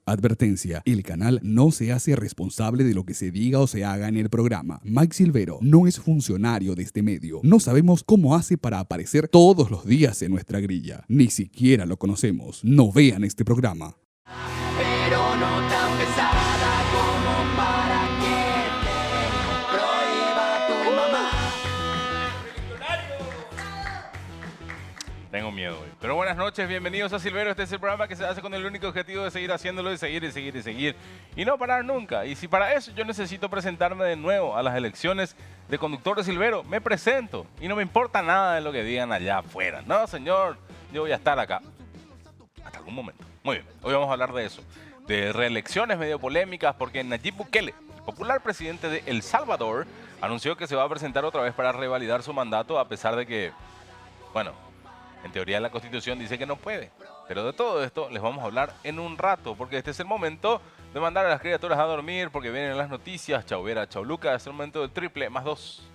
Advertencia: el canal no se hace responsable de lo que se diga o se haga en el programa. Mike Silvero no es funcionario de este medio. No sabemos cómo hace para aparecer todos los días en nuestra grilla. Ni siquiera lo conocemos. No vean este programa. Pero no tan pesada como para que te prohíba tu mamá. Tengo miedo hoy. Pero buenas noches, bienvenidos a Silvero. Este es el programa que se hace con el único objetivo de seguir haciéndolo, de seguir y seguir y seguir. Y no parar nunca. Y si para eso yo necesito presentarme de nuevo a las elecciones de conductor de Silvero, me presento. Y no me importa nada de lo que digan allá afuera. No, señor, yo voy a estar acá. Hasta algún momento. Muy bien, hoy vamos a hablar de eso. De reelecciones medio polémicas, porque Nayib Bukele, el popular presidente de El Salvador, anunció que se va a presentar otra vez para revalidar su mandato, a pesar de que, bueno, en teoría la Constitución dice que no puede. Pero de todo esto les vamos a hablar en un rato, porque este es el momento de mandar a las criaturas a dormir, porque vienen las noticias. Chau Vera, chau Lucas, es el momento del triple más 2.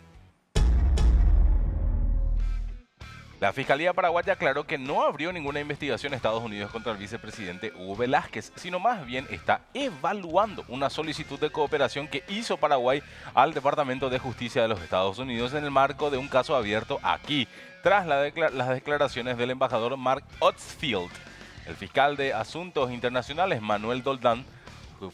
La Fiscalía Paraguaya aclaró que no abrió ninguna investigación en Estados Unidos contra el vicepresidente Hugo Velázquez, sino más bien está evaluando una solicitud de cooperación que hizo Paraguay al Departamento de Justicia de los Estados Unidos en el marco de un caso abierto aquí, tras las declaraciones del embajador Mark Otzfield. El fiscal de Asuntos Internacionales, Manuel Doldán,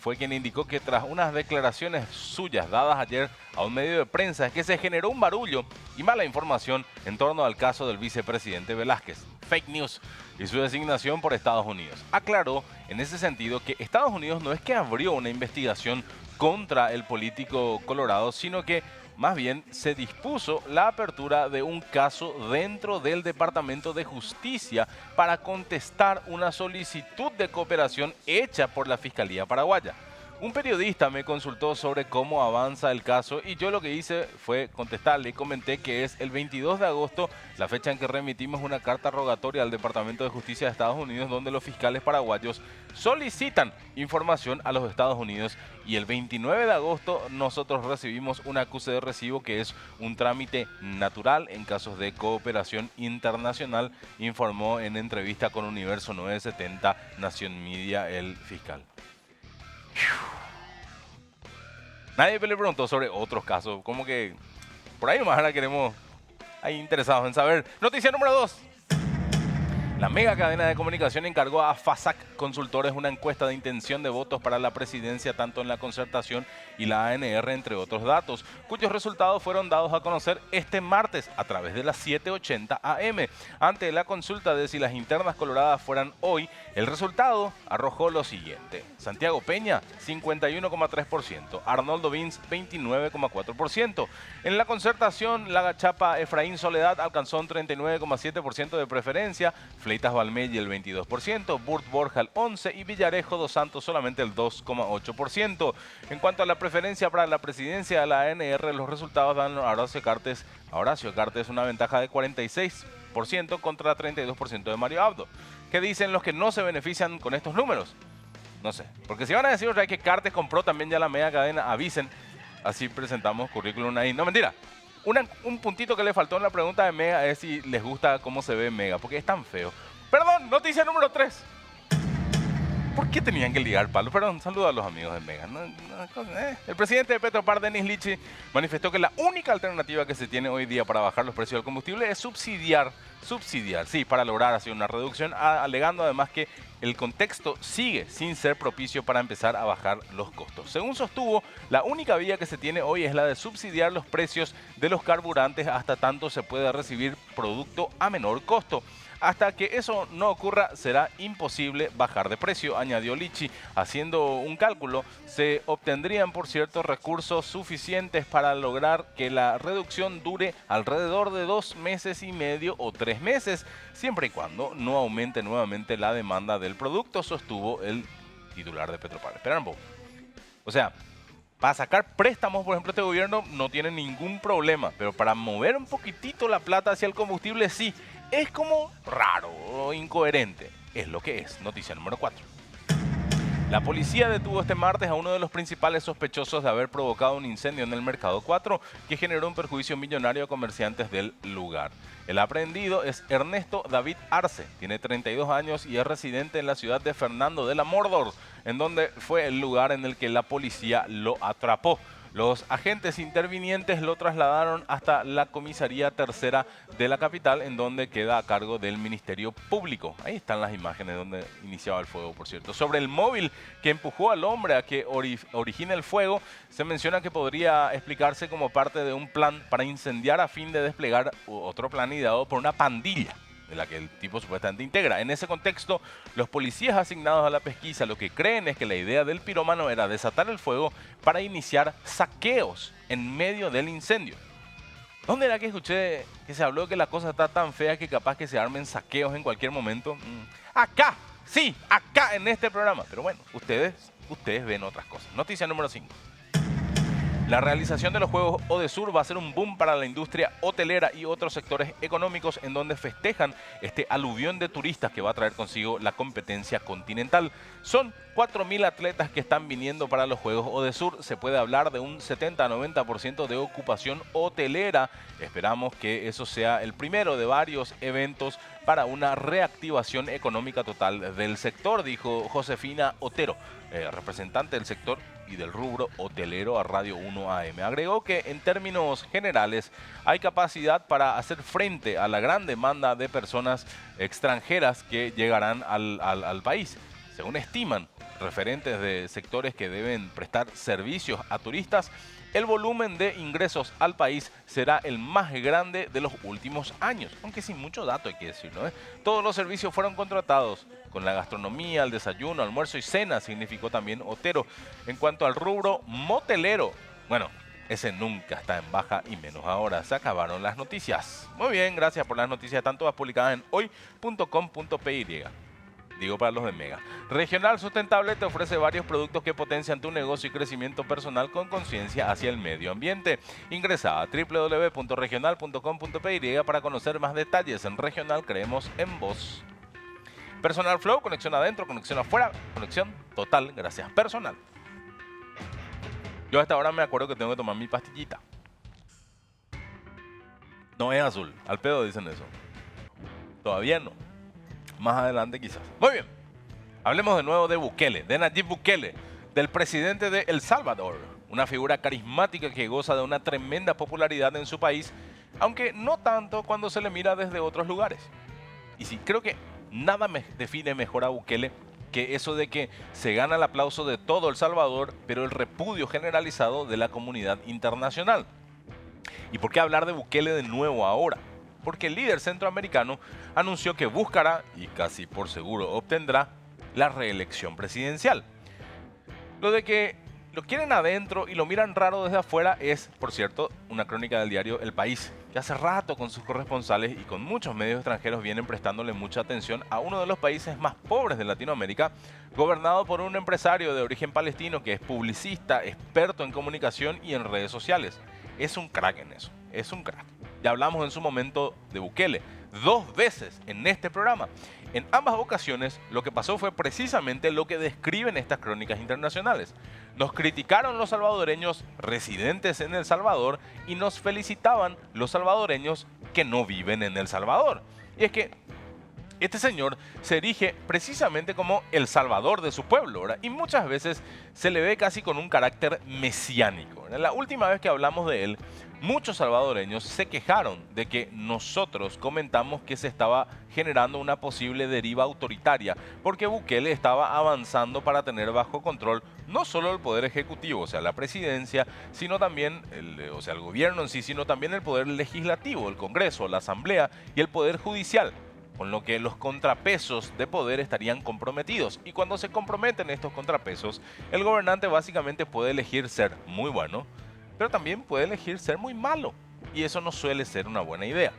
fue quien indicó que tras unas declaraciones suyas dadas ayer a un medio de prensa es que se generó un barullo y mala información en torno al caso del vicepresidente Velázquez, fake news, y su designación por Estados Unidos. Aclaró en ese sentido que Estados Unidos no es que abrió una investigación contra el político colorado, sino que más bien se dispuso la apertura de un caso dentro del Departamento de Justicia para contestar una solicitud de cooperación hecha por la Fiscalía Paraguaya. Un periodista me consultó sobre cómo avanza el caso y yo lo que hice fue contestarle y comenté que es el 22 de agosto, la fecha en que remitimos una carta rogatoria al Departamento de Justicia de Estados Unidos donde los fiscales paraguayos solicitan información a los Estados Unidos, y el 29 de agosto nosotros recibimos un acuse de recibo, que es un trámite natural en casos de cooperación internacional, informó en entrevista con Universo 970 Nación Media el fiscal. Nadie le preguntó sobre otros casos, como que por ahí nomás ahora queremos, ahí interesados en saber. Noticia número 2. La mega cadena de comunicación encargó a FASAC Consultores una encuesta de intención de votos para la presidencia tanto en la Concertación y la ANR, entre otros datos, cuyos resultados fueron dados a conocer este martes a través de las 7:80 AM. Ante la consulta de si las internas coloradas fueran hoy, el resultado arrojó lo siguiente: Santiago Peña, 51,3%, Arnoldo Vins, 29,4%. En la Concertación, la gachapa Efraín Soledad alcanzó un 39,7% de preferencia, Fleitas Valmey el 22%, Burt Borja el 11% y Villarejo dos Santos solamente el 2,8%. En cuanto a la preferencia para la presidencia de la ANR, los resultados dan a Horacio Cartes una ventaja de 46% contra 32% de Mario Abdo. ¿Qué dicen los que no se benefician con estos números? No sé, porque si van a decir que Cartes compró también ya la media cadena, avisen, así presentamos currículum ahí. No, mentira. Un puntito que le faltó en la pregunta de Mega es si les gusta cómo se ve Mega, porque es tan feo. Perdón, noticia número 3. ¿Por qué tenían que ligar palos? Perdón, saludos a los amigos de Mega. El presidente de Petropar, Denis Lichi, manifestó que la única alternativa que se tiene hoy día para bajar los precios del combustible es subsidiar, sí, para lograr así una reducción, alegando además que el contexto sigue sin ser propicio para empezar a bajar los costos. Según sostuvo, la única vía que se tiene hoy es la de subsidiar los precios de los carburantes hasta tanto se pueda recibir producto a menor costo. Hasta que eso no ocurra, será imposible bajar de precio, añadió Lichi. Haciendo un cálculo, se obtendrían, por cierto, recursos suficientes para lograr que la reducción dure alrededor de 2 meses y medio o 3 meses, siempre y cuando no aumente nuevamente la demanda del producto, sostuvo el titular de Petropar. Esperan, o sea, para sacar préstamos, por ejemplo, este gobierno no tiene ningún problema, pero para mover un poquitito la plata hacia el combustible sí. Es como raro o incoherente. Es lo que es. Noticia número 4. La policía detuvo este martes a uno de los principales sospechosos de haber provocado un incendio en el Mercado 4 que generó un perjuicio millonario a comerciantes del lugar. El aprehendido es Ernesto David Arce, tiene 32 años y es residente en la ciudad de Fernando de la Mordor, en donde fue el lugar en el que la policía lo atrapó. Los agentes intervinientes lo trasladaron hasta la comisaría tercera de la capital, en donde queda a cargo del Ministerio Público. Ahí están las imágenes donde iniciaba el fuego, por cierto. Sobre el móvil que empujó al hombre a que origine el fuego, se menciona que podría explicarse como parte de un plan para incendiar a fin de desplegar otro plan ideado por una pandilla de la que el tipo supuestamente integra. En ese contexto, los policías asignados a la pesquisa lo que creen es que la idea del pirómano era desatar el fuego para iniciar saqueos en medio del incendio. ¿Dónde era que escuché que se habló de que la cosa está tan fea que capaz que se armen saqueos en cualquier momento? Acá, sí, acá en este programa. Pero bueno, ustedes ven otras cosas. Noticia número 5. La realización de los Juegos Odesur va a ser un boom para la industria hotelera y otros sectores económicos en donde festejan este aluvión de turistas que va a traer consigo la competencia continental. Son 4.000 atletas que están viniendo para los Juegos Odesur. Se puede hablar de un 70-90% de ocupación hotelera. Esperamos que eso sea el primero de varios eventos para una reactivación económica total del sector, dijo Josefina Otero, representante del sector y del rubro hotelero a Radio 1 AM. Agregó que en términos generales hay capacidad para hacer frente a la gran demanda de personas extranjeras que llegarán al país. Según estiman referentes de sectores que deben prestar servicios a turistas, el volumen de ingresos al país será el más grande de los últimos años, aunque sin mucho dato hay que decirlo, ¿eh? Todos los servicios fueron contratados, con la gastronomía, el desayuno, almuerzo y cena, significó también Otero. En cuanto al rubro motelero, bueno, ese nunca está en baja y menos ahora. Se acabaron las noticias. Muy bien, gracias por las noticias, están todas publicadas en hoy.com.py. Digo para los de Mega. Regional Sustentable te ofrece varios productos que potencian tu negocio y crecimiento personal con conciencia hacia el medio ambiente. Ingresa a www.regional.com.py para conocer más detalles. En Regional creemos en vos. Personal Flow, conexión adentro, conexión afuera, conexión total, gracias. Personal. Yo a esta hora me acuerdo que tengo que tomar mi pastillita. No es azul, al pedo dicen eso. Todavía no. Más adelante quizás. Muy bien. Hablemos de nuevo de Bukele, de Nayib Bukele, del presidente de El Salvador. Una figura carismática que goza de una tremenda popularidad en su país, aunque no tanto cuando se le mira desde otros lugares. Y sí, creo que nada me define mejor a Bukele que eso de que se gana el aplauso de todo El Salvador, pero el repudio generalizado de la comunidad internacional. ¿Y por qué hablar de Bukele de nuevo ahora? Porque el líder centroamericano anunció que buscará, y casi por seguro obtendrá, la reelección presidencial. Lo de que lo quieren adentro y lo miran raro desde afuera es, por cierto, una crónica del diario El País, que hace rato con sus corresponsales y con muchos medios extranjeros vienen prestándole mucha atención a uno de los países más pobres de Latinoamérica, gobernado por un empresario de origen palestino que es publicista, experto en comunicación y en redes sociales. Es un crack en eso, es un crack. Ya hablamos en su momento de Bukele 2 veces en este programa. En ambas ocasiones lo que pasó fue precisamente lo que describen estas crónicas internacionales. Nos criticaron los salvadoreños residentes en El Salvador y nos felicitaban los salvadoreños que no viven en El Salvador. Y es que este señor se erige precisamente como el salvador de su pueblo, ¿verdad? Y muchas veces se le ve casi con un carácter mesiánico, ¿verdad? La última vez que hablamos de él, muchos salvadoreños se quejaron de que nosotros comentamos que se estaba generando una posible deriva autoritaria porque Bukele estaba avanzando para tener bajo control no solo el poder ejecutivo, o sea, la presidencia, sino también el gobierno en sí, sino también el poder legislativo, el Congreso, la Asamblea y el poder judicial, con lo que los contrapesos de poder estarían comprometidos. Y cuando se comprometen estos contrapesos, el gobernante básicamente puede elegir ser muy bueno, pero también puede elegir ser muy malo. Y eso no suele ser una buena idea.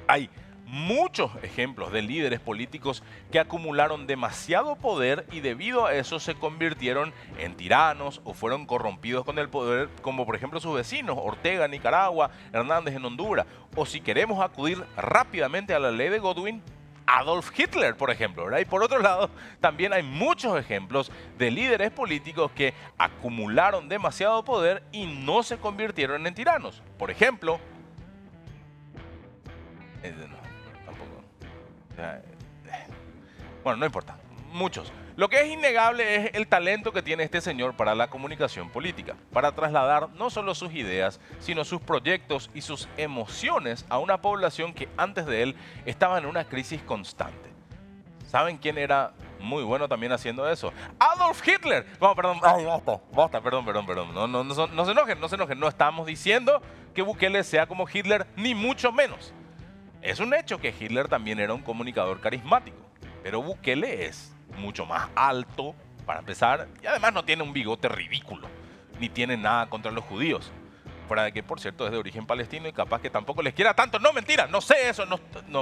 Hay muchos ejemplos de líderes políticos que acumularon demasiado poder y debido a eso se convirtieron en tiranos o fueron corrompidos con el poder, como por ejemplo sus vecinos, Ortega en Nicaragua, Hernández en Honduras, o si queremos acudir rápidamente a la ley de Godwin, Adolf Hitler, por ejemplo, ¿verdad? Y por otro lado, también hay muchos ejemplos de líderes políticos que acumularon demasiado poder y no se convirtieron en tiranos. Por ejemplo, bueno, no importa. Muchos. Lo que es innegable es el talento que tiene este señor para la comunicación política, para trasladar no solo sus ideas, sino sus proyectos y sus emociones a una población que antes de él estaba en una crisis constante. ¿Saben quién era muy bueno también haciendo eso? ¡Adolf Hitler! No, perdón, basta, perdón. No se enojen. No estamos diciendo que Bukele sea como Hitler, ni mucho menos. Es un hecho que Hitler también era un comunicador carismático, pero Bukele es mucho más alto, para empezar, y además no tiene un bigote ridículo, ni tiene nada contra los judíos. Fuera de que, por cierto, es de origen palestino y capaz que tampoco les quiera tanto. No, mentira, no sé eso,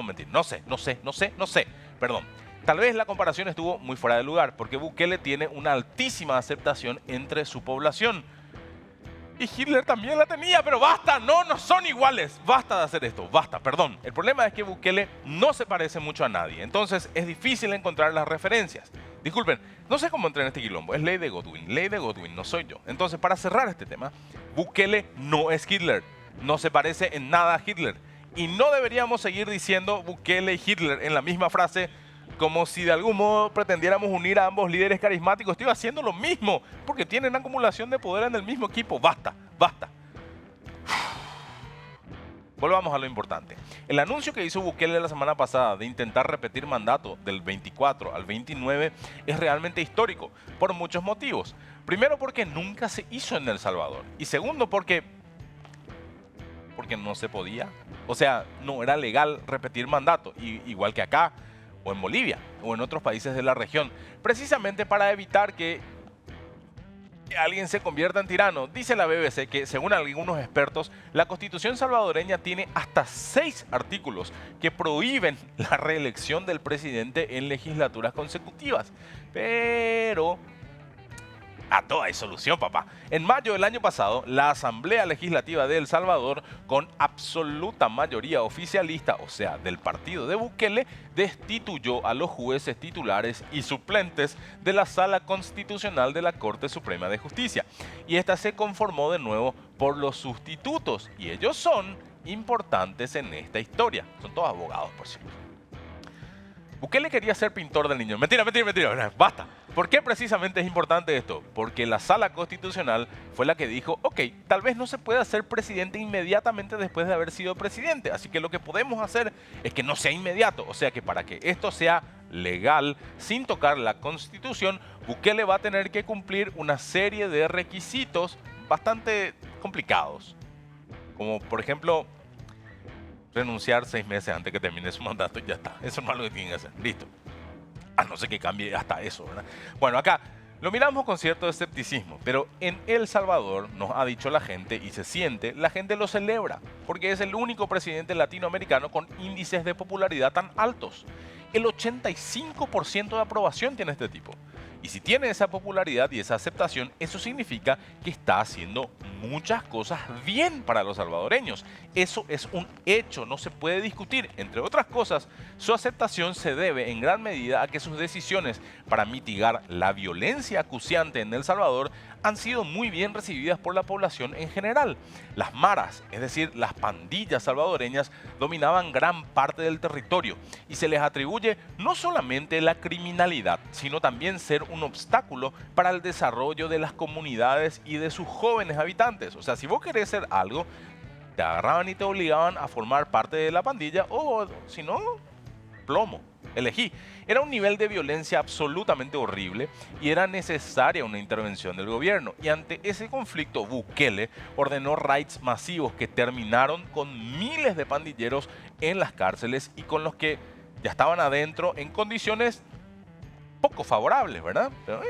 mentira, no sé, perdón. Tal vez la comparación estuvo muy fuera de lugar, porque Bukele tiene una altísima aceptación entre su población. Y Hitler también la tenía, pero basta, no son iguales. Basta de hacer esto, basta, perdón. El problema es que Bukele no se parece mucho a nadie, entonces es difícil encontrar las referencias. Disculpen, no sé cómo entré en este quilombo, es ley de Godwin, no soy yo. Entonces, para cerrar este tema, Bukele no es Hitler, no se parece en nada a Hitler. Y no deberíamos seguir diciendo Bukele y Hitler en la misma frase, como si de algún modo pretendiéramos unir a ambos líderes carismáticos. Estoy haciendo lo mismo, porque tienen acumulación de poder en el mismo equipo. Basta. Volvamos a lo importante. El anuncio que hizo Bukele la semana pasada de intentar repetir mandato del 24 al 29 es realmente histórico, por muchos motivos. Primero, porque nunca se hizo en El Salvador. Y segundo, porque no se podía. O sea, no era legal repetir mandato, igual que acá, o en Bolivia, o en otros países de la región, precisamente para evitar que alguien se convierta en tirano. Dice la BBC que, según algunos expertos, la Constitución salvadoreña tiene hasta 6 artículos que prohíben la reelección del presidente en legislaturas consecutivas. Pero a todo hay solución, papá. En mayo del año pasado, la Asamblea Legislativa de El Salvador, con absoluta mayoría oficialista, o sea, del partido de Bukele, destituyó a los jueces titulares y suplentes de la Sala Constitucional de la Corte Suprema de Justicia. Y esta se conformó de nuevo por los sustitutos, y ellos son importantes en esta historia. Son todos abogados, por cierto. Bukele quería ser pintor de niños. Mentira, basta. ¿Por qué precisamente es importante esto? Porque la Sala Constitucional fue la que dijo, ok, tal vez no se pueda ser presidente inmediatamente después de haber sido presidente, así que lo que podemos hacer es que no sea inmediato, o sea que para que esto sea legal, sin tocar la Constitución, Bukele va a tener que cumplir una serie de requisitos bastante complicados, como por ejemplo, renunciar 6 meses antes que termine su mandato y ya está. Eso es lo que tienen que hacer. Listo. A no ser que cambie hasta eso, ¿verdad? Bueno, acá lo miramos con cierto escepticismo, pero en El Salvador, nos ha dicho la gente y se siente, la gente lo celebra, porque es el único presidente latinoamericano con índices de popularidad tan altos. El 85% de aprobación tiene este tipo. Y si tiene esa popularidad y esa aceptación, eso significa que está haciendo muchas cosas bien para los salvadoreños. Eso es un hecho, no se puede discutir. Entre otras cosas, su aceptación se debe en gran medida a que sus decisiones para mitigar la violencia acuciante en El Salvador han sido muy bien recibidas por la población en general. Las maras, es decir, las pandillas salvadoreñas, dominaban gran parte del territorio y se les atribuye no solamente la criminalidad, sino también ser un obstáculo para el desarrollo de las comunidades y de sus jóvenes habitantes. O sea, si vos querés hacer algo, te agarraban y te obligaban a formar parte de la pandilla o, si no, plomo. Elegí. Era un nivel de violencia absolutamente horrible y era necesaria una intervención del gobierno. Y ante ese conflicto, Bukele ordenó raids masivos que terminaron con miles de pandilleros en las cárceles y con los que ya estaban adentro en condiciones poco favorables, ¿verdad? Pero,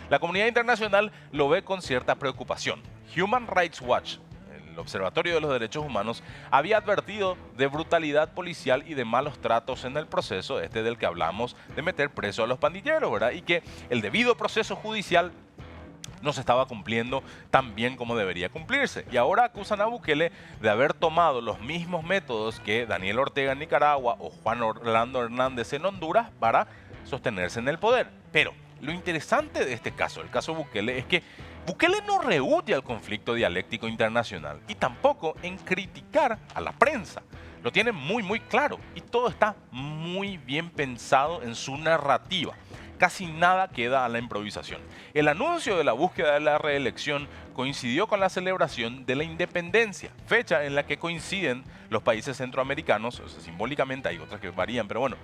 la comunidad internacional lo ve con cierta preocupación. Human Rights Watch, el Observatorio de los Derechos Humanos, había advertido de brutalidad policial y de malos tratos en el proceso del que hablamos de meter preso a los pandilleros, ¿verdad? Y que el debido proceso judicial no se estaba cumpliendo tan bien como debería cumplirse. Y ahora acusan a Bukele de haber tomado los mismos métodos que Daniel Ortega en Nicaragua o Juan Orlando Hernández en Honduras para sostenerse en el poder. Pero lo interesante de este caso, el caso Bukele, es que Bukele no rehúye al conflicto dialéctico internacional y tampoco en criticar a la prensa. Lo tiene muy, muy claro y todo está muy bien pensado en su narrativa. Casi nada queda a la improvisación. El anuncio de la búsqueda de la reelección coincidió con la celebración de la independencia, fecha en la que coinciden los países centroamericanos, o sea, simbólicamente hay otras que varían, pero bueno,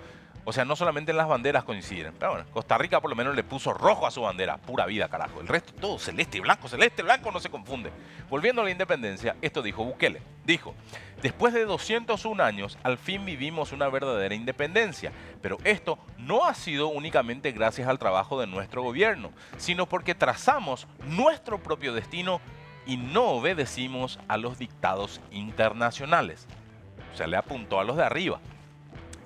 o sea, no solamente en las banderas coinciden. Pero bueno, Costa Rica por lo menos le puso rojo a su bandera, pura vida, carajo. El resto todo celeste, blanco, no se confunde. Volviendo a la independencia, esto dijo Bukele. Dijo, después de 201 años, al fin vivimos una verdadera independencia. Pero esto no ha sido únicamente gracias al trabajo de nuestro gobierno, sino porque trazamos nuestro propio destino y no obedecimos a los dictados internacionales. O sea, le apuntó a los de arriba.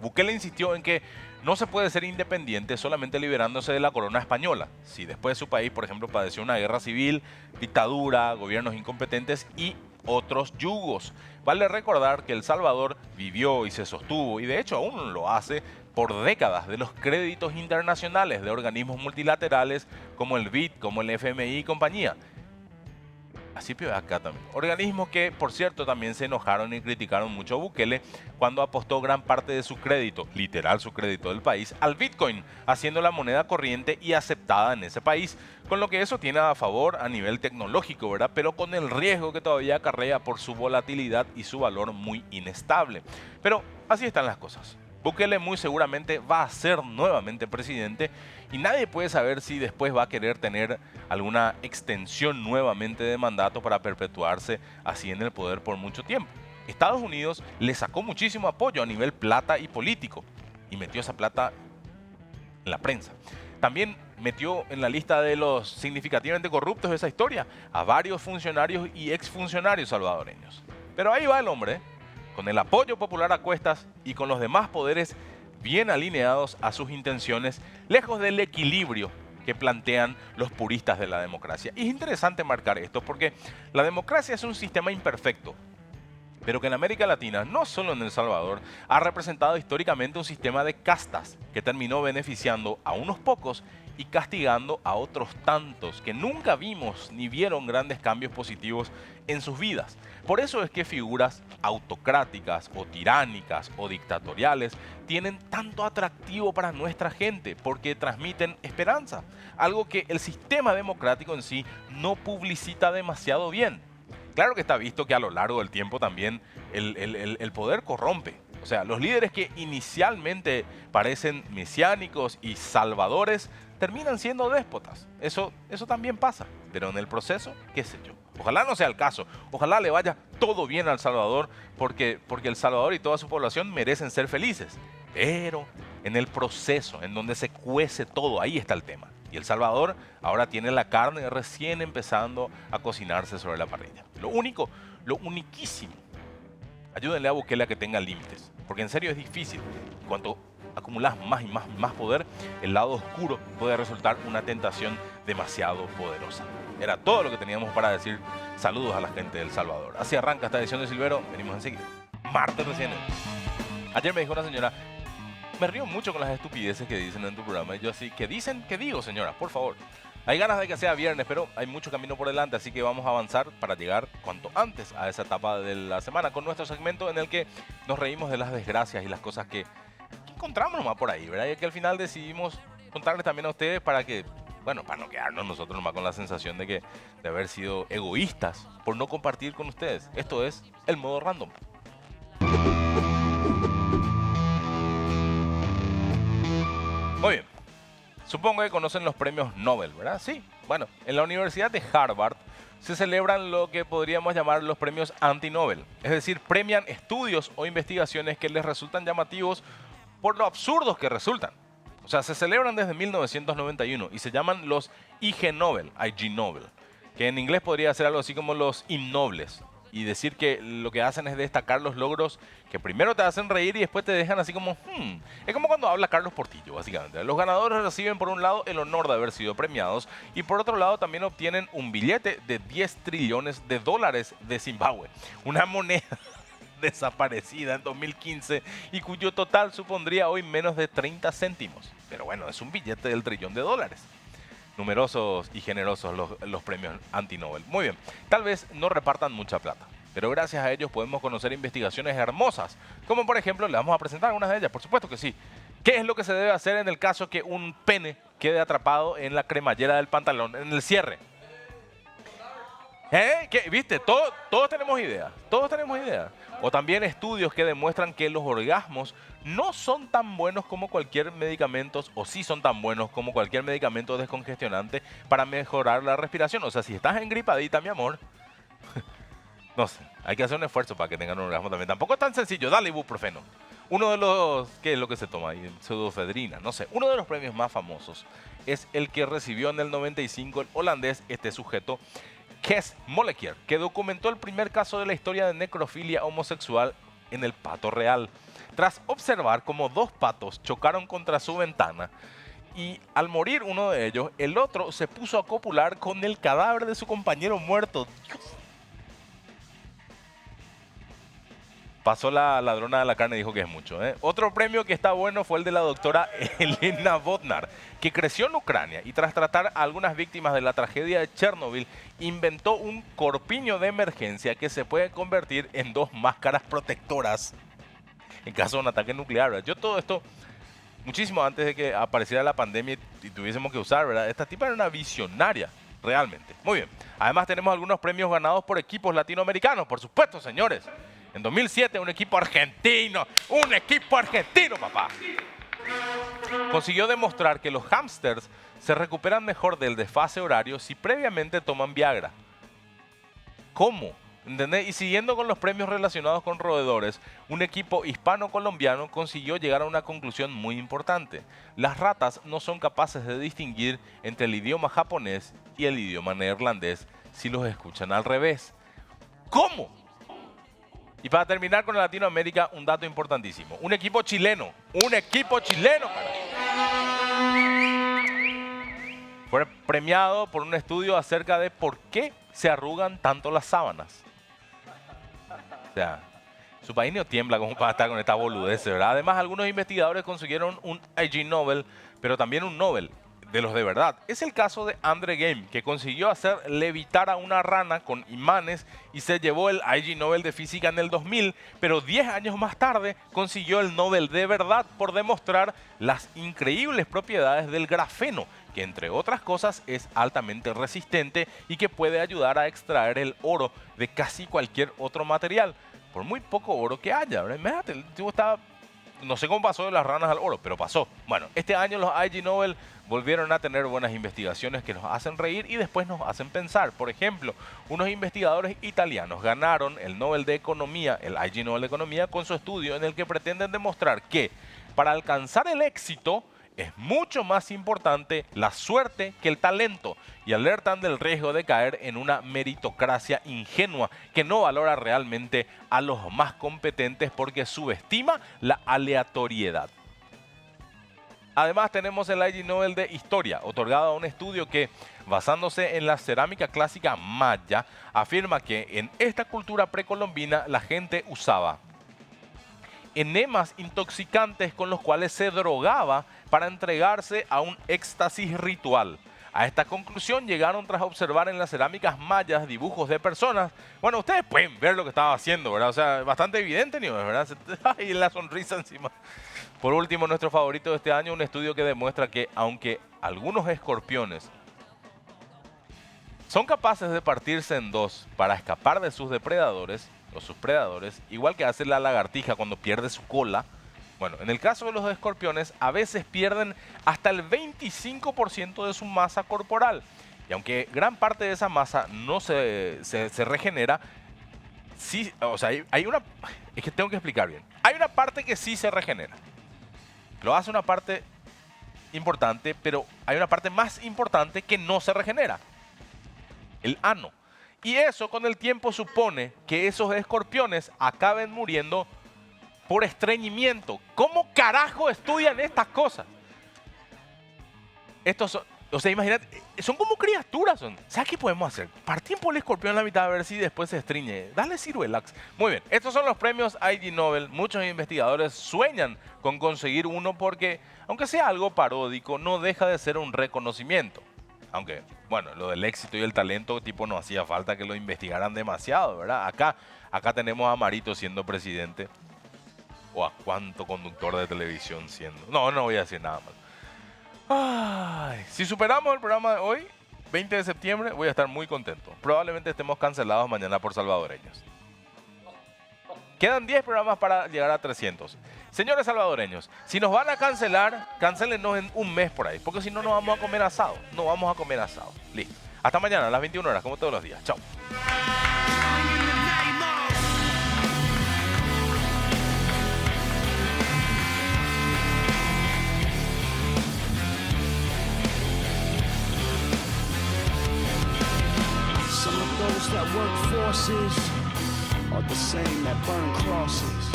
Bukele insistió en que no se puede ser independiente solamente liberándose de la corona española. Si después su país, por ejemplo, padeció una guerra civil, dictadura, gobiernos incompetentes y otros yugos. Vale recordar que El Salvador vivió y se sostuvo, y de hecho aún lo hace, por décadas de los créditos internacionales de organismos multilaterales como el BID, como el FMI y compañía. Así que acá también. Organismos que, por cierto, también se enojaron y criticaron mucho a Bukele cuando apostó gran parte de su crédito, literal su crédito del país, al Bitcoin, haciendo la moneda corriente y aceptada en ese país, con lo que eso tiene a favor a nivel tecnológico, ¿verdad? Pero con el riesgo que todavía acarrea por su volatilidad y su valor muy inestable. Pero así están las cosas. Bukele muy seguramente va a ser nuevamente presidente y nadie puede saber si después va a querer tener alguna extensión nuevamente de mandato para perpetuarse así en el poder por mucho tiempo. Estados Unidos le sacó muchísimo apoyo a nivel plata y político y metió esa plata en la prensa. También metió en la lista de los significativamente corruptos de esa historia a varios funcionarios y exfuncionarios salvadoreños. Pero ahí va el hombre, ¿eh? Con el apoyo popular a cuestas y con los demás poderes bien alineados a sus intenciones, lejos del equilibrio que plantean los puristas de la democracia. Y es interesante marcar esto porque la democracia es un sistema imperfecto, pero que en América Latina, no solo en El Salvador, ha representado históricamente un sistema de castas que terminó beneficiando a unos pocos y castigando a otros tantos que nunca vimos ni vieron grandes cambios positivos en sus vidas. Por eso es que figuras autocráticas o tiránicas o dictatoriales tienen tanto atractivo para nuestra gente porque transmiten esperanza, algo que el sistema democrático en sí no publicita demasiado bien. Claro que está visto que a lo largo del tiempo también el poder corrompe. O sea, los líderes que inicialmente parecen mesiánicos y salvadores terminan siendo déspotas. Eso también pasa. Pero en el proceso, qué sé yo. Ojalá no sea el caso. Ojalá le vaya todo bien al Salvador porque El Salvador y toda su población merecen ser felices. Pero en el proceso, en donde se cuece todo, ahí está el tema. Y El Salvador ahora tiene la carne recién empezando a cocinarse sobre la parrilla. Lo uniquísimo. Ayúdenle a Bukele a que tenga límites, porque en serio es difícil. Cuando acumulas más y más poder, el lado oscuro puede resultar una tentación demasiado poderosa. Era todo lo que teníamos para decir. Saludos a la gente de El Salvador. Así arranca esta edición de Silvero. Venimos enseguida. Martes recién. Ayer me dijo una señora, me río mucho con las estupideces que dicen en tu programa. Y yo así, ¿qué dicen? ¿Qué digo, señora? Por favor. Hay ganas de que sea viernes, pero hay mucho camino por delante, así que vamos a avanzar para llegar cuanto antes a esa etapa de la semana con nuestro segmento en el que nos reímos de las desgracias y las cosas que encontramos nomás por ahí, ¿verdad? Y que al final decidimos contarles también a ustedes para que, bueno, para no quedarnos nosotros nomás con la sensación de haber sido egoístas por no compartir con ustedes. Esto es el modo random. Muy bien. Supongo que conocen los premios Nobel, ¿verdad? Sí. Bueno, en la Universidad de Harvard se celebran lo que podríamos llamar los premios anti-Nobel. Es decir, premian estudios o investigaciones que les resultan llamativos por lo absurdos que resultan. O sea, se celebran desde 1991 y se llaman los IG Nobel, que en inglés podría ser algo así como los innobles. Y decir que lo que hacen es destacar los logros que primero te hacen reír y después te dejan así como... Es como cuando habla Carlos Portillo, básicamente. Los ganadores reciben por un lado el honor de haber sido premiados y por otro lado también obtienen un billete de 10 trillones de dólares de Zimbabue. Una moneda desaparecida en 2015 y cuyo total supondría hoy menos de 30 céntimos. Pero bueno, es un billete del trillón de dólares. Numerosos y generosos los premios anti-Nobel. Muy bien, tal vez no repartan mucha plata, pero gracias a ellos podemos conocer investigaciones hermosas, como por ejemplo, le vamos a presentar algunas de ellas, por supuesto que sí. ¿Qué es lo que se debe hacer en el caso que un pene quede atrapado en la cremallera del pantalón, en el cierre? ¿Viste? Todos tenemos ideas, todos tenemos ideas. O también estudios que demuestran que los orgasmos no son tan buenos como cualquier medicamento, o sí son tan buenos como cualquier medicamento descongestionante para mejorar la respiración. O sea, si estás engripadita, mi amor, no sé, hay que hacer un esfuerzo para que tengan un orgasmo también. Tampoco es tan sencillo, dale ibuprofeno. Uno de los, ¿qué es lo que se toma ahí? Pseudofedrina, no sé. Uno de los premios más famosos es el que recibió en el 95 el holandés, este sujeto, Kees Mollekeer, que documentó el primer caso de la historia de necrofilia homosexual en el Pato Real. Tras observar cómo dos patos chocaron contra su ventana y al morir uno de ellos, el otro se puso a copular con el cadáver de su compañero muerto. Dios. Pasó la ladrona de la carne y dijo que es mucho. Otro premio que está bueno fue el de la doctora Elena Bodnar, que creció en Ucrania y tras tratar a algunas víctimas de la tragedia de Chernobyl, inventó un corpiño de emergencia que se puede convertir en 2 máscaras protectoras en caso de un ataque nuclear, ¿verdad? Yo todo esto, muchísimo antes de que apareciera la pandemia y tuviésemos que usar, ¿verdad? Esta tipa era una visionaria, realmente. Muy bien. Además tenemos algunos premios ganados por equipos latinoamericanos, por supuesto, señores. En 2007, un equipo argentino, papá, consiguió demostrar que los hámsters se recuperan mejor del desfase horario si previamente toman Viagra. ¿Cómo? ¿Entendés? Y siguiendo con los premios relacionados con roedores, un equipo hispano-colombiano consiguió llegar a una conclusión muy importante. Las ratas no son capaces de distinguir entre el idioma japonés y el idioma neerlandés si los escuchan al revés. ¿Cómo? Y para terminar con Latinoamérica, un dato importantísimo. Un equipo chileno, cara, fue premiado por un estudio acerca de por qué se arrugan tanto las sábanas. O sea, su país no tiembla como para estar con esta boludez, ¿verdad? Además, algunos investigadores consiguieron un Ig Nobel, pero también un Nobel de los de verdad. Es el caso de Andre Geim, que consiguió hacer levitar a una rana con imanes y se llevó el Ig Nobel de Física en el 2000, pero 10 años más tarde consiguió el Nobel de verdad por demostrar las increíbles propiedades del grafeno, que entre otras cosas es altamente resistente y que puede ayudar a extraer el oro de casi cualquier otro material, por muy poco oro que haya, ¿verdad? Imagínate, el tipo estaba... No sé cómo pasó de las ranas al oro, pero pasó. Bueno, este año los Ig Nobel volvieron a tener buenas investigaciones que nos hacen reír y después nos hacen pensar. Por ejemplo, unos investigadores italianos ganaron el Nobel de Economía, el Ig Nobel de Economía, con su estudio en el que pretenden demostrar que para alcanzar el éxito es mucho más importante la suerte que el talento y alertan del riesgo de caer en una meritocracia ingenua que no valora realmente a los más competentes porque subestima la aleatoriedad. Además tenemos el Ig Nobel de Historia, otorgado a un estudio que, basándose en la cerámica clásica maya, afirma que en esta cultura precolombina la gente usaba enemas intoxicantes con los cuales se drogaba para entregarse a un éxtasis ritual. A esta conclusión llegaron tras observar en las cerámicas mayas dibujos de personas. Bueno, ustedes pueden ver lo que estaba haciendo, ¿verdad? O sea, bastante evidente, ¿no? ¿Verdad? Y la sonrisa encima. Por último, nuestro favorito de este año, un estudio que demuestra que aunque algunos escorpiones son capaces de partirse en dos para escapar de sus depredadores, o sus predadores, igual que hace la lagartija cuando pierde su cola. Bueno, en el caso de los escorpiones, a veces pierden hasta el 25% de su masa corporal. Y aunque gran parte de esa masa no se regenera, sí, o sea, hay una... Es que tengo que explicar bien. Hay una parte que sí se regenera. Lo hace una parte importante, pero hay una parte más importante que no se regenera. El ano. Y eso con el tiempo supone que esos escorpiones acaben muriendo por estreñimiento. ¿Cómo carajo estudian estas cosas? Estos son, o sea, imagínate, son como criaturas. ¿Sabes qué podemos hacer? Partir por el escorpión en la mitad a ver si después se estreñe. Dale ciruelax. Muy bien, estos son los premios Ig Nobel. Muchos investigadores sueñan con conseguir uno porque, aunque sea algo paródico, no deja de ser un reconocimiento. Aunque, bueno, lo del éxito y el talento, tipo, no hacía falta que lo investigaran demasiado, ¿verdad? Acá tenemos a Marito siendo presidente. O a cuánto conductor de televisión siendo. No voy a decir nada más. Ay, si superamos el programa de hoy, 20 de septiembre, voy a estar muy contento. Probablemente estemos cancelados mañana por salvadoreños. Quedan 10 programas para llegar a 300. Señores salvadoreños, si nos van a cancelar, cancélenos en un mes por ahí. Porque si no, no vamos a comer asado. No vamos a comer asado. Listo. Hasta mañana a las 21 horas, como todos los días. Chao. Some of those that work forces are the same that burn crosses.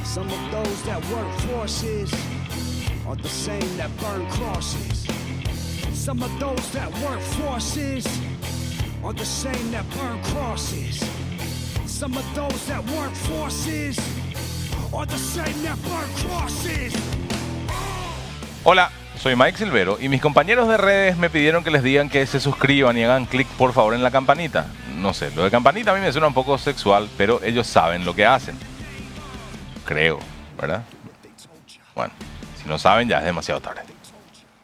Some of those that work forces are the same that burn crosses. Some of those that work forces are the same that burn crosses. Some of those that work forces are the same that burn crosses. Hola, soy Mike Silvero y mis compañeros de redes me pidieron que les digan que se suscriban y hagan clic por favor en la campanita. No sé, lo de campanita a mí me suena un poco sexual, pero ellos saben lo que hacen. Creo, ¿verdad? Bueno, si no saben ya es demasiado tarde.